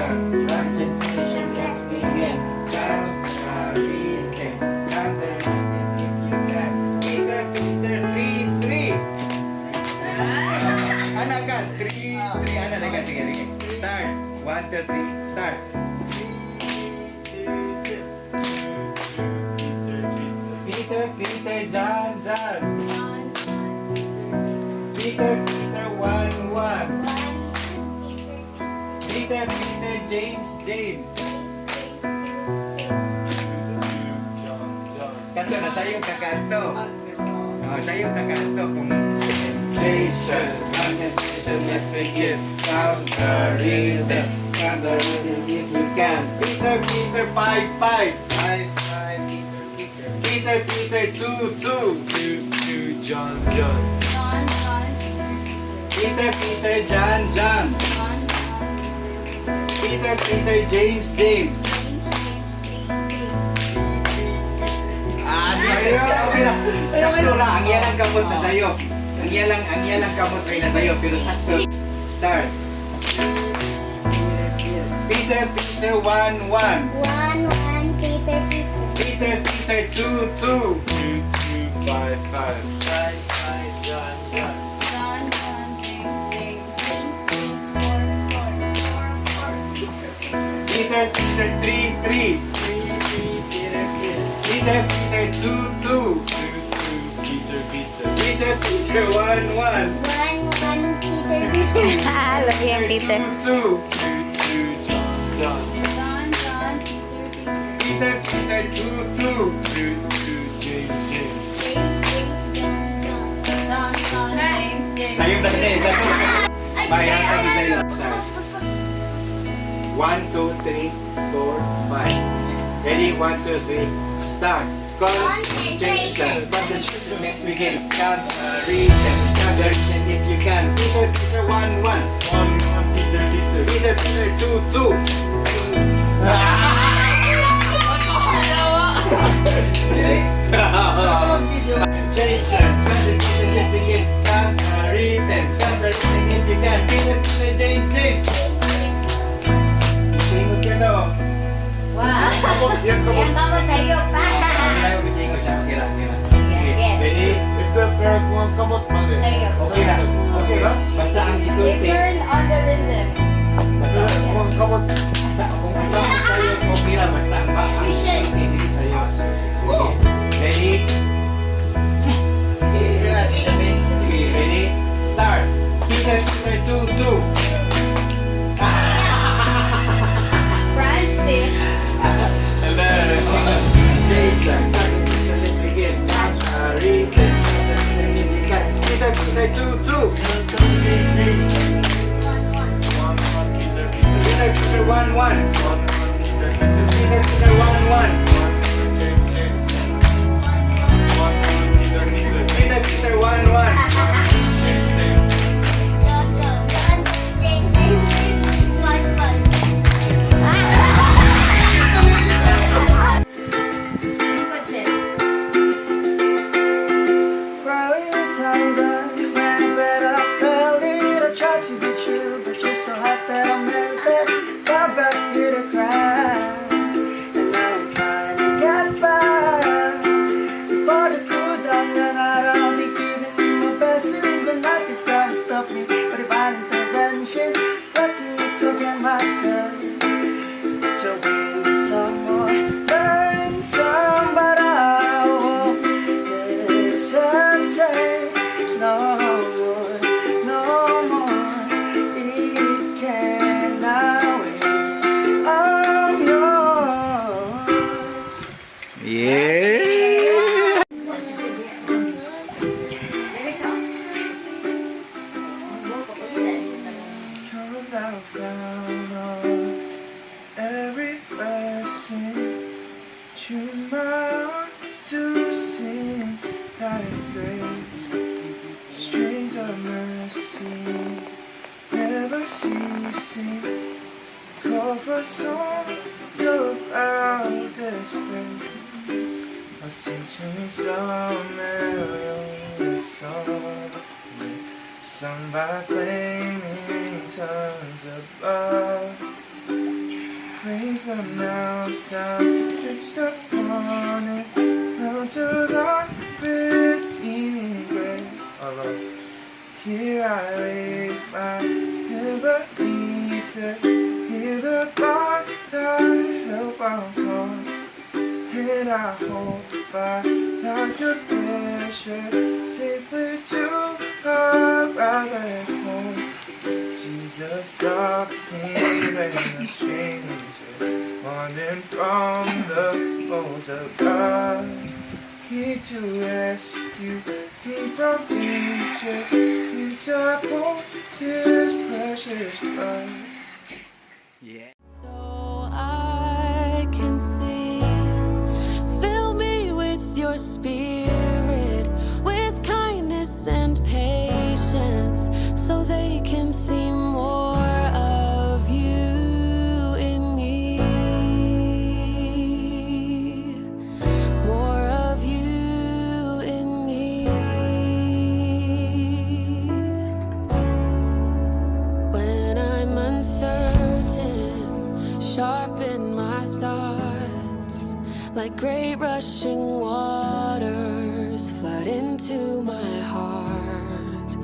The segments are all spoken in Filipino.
Concentration, let's begin. Count the rhythm. Count the rhythm if you can. Peter, 3, 3. Anakan, 3, 3. Anakan, sige. Start. 1, 2, 3. Start. Peter, John. Peter, 1, 1. Peter, James. Kanto na sa'yo kakanto. Sa'yo kakanto. Concentration, let's begin. Count the rhythm. Count the rhythm if you can. Peter, 5, 5. Peter, 2, 2. John. Peter, John. Peter, James. Sa'yo. Okay lang. Sakto lang. Ang iyalang kamot na sa'yo. Ang iyalang kamot ay na sa'yo. Pero sakto. Start. Peter, 1, 1. 1, Peter, 2, 2. 5, 5. John. Peter, 3, 3. Peter, 2, 2. Peter, 1, 1. Lagi yang Peter. 2, 2. Peter, 2, 2. Sa'yo na din. Mayroon tayo sa'yo. 1, 2, 3, 4, 5. Ready? 1, 2, 3. Start. Concentration. Let's begin. Count the rhythm. Count the rhythm if you can. Peter, 1, 1. Peter, 2, 2. Concentration. Let's begin. Count the rhythm. Count the rhythm if you can. Peter, James. Tingog ka daw. Wow. Yang kamu sa'yo pa. Tingog siya. Okay lang. Sige. Ready? If the parent mo ang kamot man eh. Sa'yo. Okay lang. Okay lang. Basta ang isulti. Turn on the rhythm. Basta Parent mo ang kamot. kung ang kamot sa'yo, okay lang. Basta ang isulti din sa'yo. Sige. Ready? Ready? Start. Peter, 2, 2. Francis. Jason, let's begin. Rhythm. Peter, 2, 2. Peter, 1, 1. Peter, 1, 1. Peter, 1, 1. Strings of mercy, never ceasing. Call for songs of our desperation. Teach me some melody song, sung by flaming tongues above. Raise the mountain, fixed upon it, down to the redeeming grave. Here I raise my Ebenezer, hear the God that help our cause, and I hope by thy good pleasure safely to arrive home. Jesus saw me and a stranger, wandering from the fold of God. He to rescue me from danger, into both his precious blood. Yeah. So I can see, fill me with your spirit, with kindness and patience, so they can see more of you in me. More of you in me. When I'm uncertain, sharpen my thoughts like great rushing waters flood into my heart.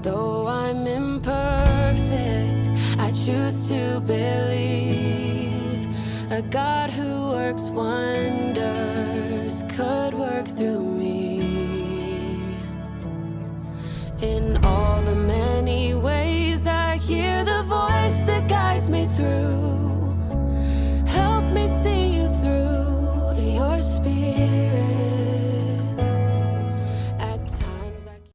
Though I'm imperfect, I choose to believe a God who works wonders could work through me. In all